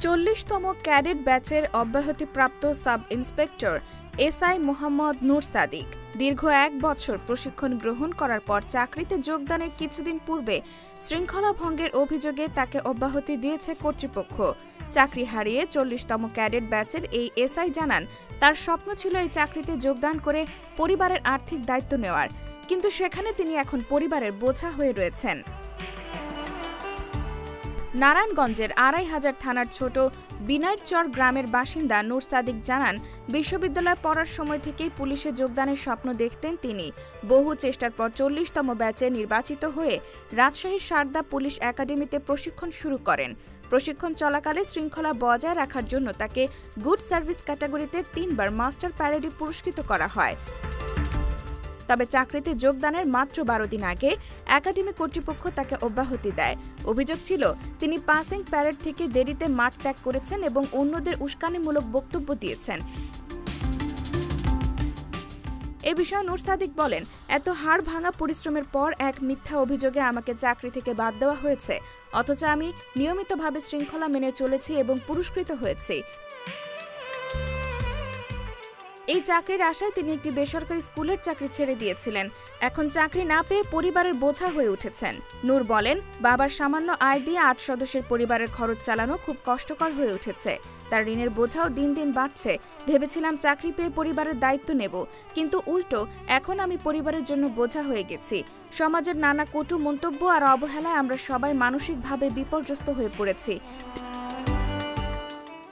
40তম cadet ব্যাচের অব্যাহতিপ্রাপ্ত sub inspector SI Mohammad নূর সাদিক দীর্ঘ ১ বছর প্রশিক্ষণ গ্রহণ করার পর চাকরিতে যোগদানের কিছুদিন পূর্বে শৃঙ্খলা ভঙ্গের অভিযোগে তাকে অব্যাহতি দিয়েছে কর্তৃপক্ষ। চাকরি হারিয়ে 40তম ক্যাডেট ব্যাচের এই এসআই জানান, তার স্বপ্ন ছিল এই চাকরিতে যোগদান করে পরিবারের আর্থিক দায়িত্ব নেওয়ার, কিন্তু সেখানে তিনি এখন পরিবারের বোঝা হয়ে রয়েছেন। নারায়ণগঞ্জের ২৫০০ থানার ছোট বিনাইরচর গ্রামের বাসিন্দা নূর সাদিক জানান, বিশ্ববিদ্যালয়ে পড়ার সময় থেকেই পুলিশে যোগদানের স্বপ্ন দেখতেন তিনি। বহু চেষ্টার পর ৪০তম ব্যাচে নির্বাচিত হয়ে রাজশাহীর সারদা পুলিশ একাডেমিতে প্রশিক্ষণ শুরু করেন। প্রশিক্ষণ চলাকালে শৃঙ্খলা বজায় রাখার জন্য তাকে গুড সার্ভিস ক্যাটাগরিতে ৩ বার মাস্টার প্যারেডে পুরস্কৃত করা হয়। তবে চাকরিতে যোগদানের মাত্র ১২ দিন আগে একাডেমি কর্তৃপক্ষ তাকে অব্যাহতি দেয়। অভিযোগ ছিল, তিনি পাসিং প্যারেড থেকে দেরিতে মাঠ ত্যাগ করেছেন এবং অন্যদের উস্কানিমূলক বক্তব্য দিয়েছেন। এ বিষয়ে নূর সাদিক বলেন, এত হাড় ভাঙা পরিশ্রমের পর এক মিথ্যা অভিযোগে আমাকে চাকরি থেকে বাদ দেওয়া হয়েছে, অথচ আমি নিয়মিতভাবে শৃঙ্খলা মেনে চলেছি এবং পুরস্কৃত হয়েছি। এই চাকরির আশায় তিনি একটি বেসরকারি স্কুলের চাকরি ছেড়ে দিয়েছিলেন। এখন চাকরি না পেয়ে পরিবারের বোঝা হয়ে উঠেছেন। নূর বলেন, বাবার সামান্য আয় দিয়ে ৮ সদস্যের পরিবারের খরচ চালানো খুব কষ্টকর হয়ে উঠেছে। তার ঋণের বোঝাও দিন দিন বাড়ছে। ভেবেছিলাম চাকরি পেয়ে পরিবারের দায়িত্ব নেব, কিন্তু উল্টো এখন আমি পরিবারের জন্য বোঝা হয়ে গেছি। সমাজের নানা কটু মন্তব্য আর অবহেলায় আমরা সবাই মানসিকভাবে বিপর্যস্ত হয়ে পড়েছি।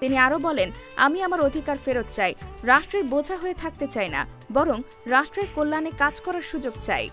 তিনি আরও বলেন, আমি আমার অধিকার ফেরত চাই, রাষ্ট্রের বোঝা হয়ে থাকতে চাই না, বরং রাষ্ট্রের কল্যাণে কাজ করার সুযোগ চাই।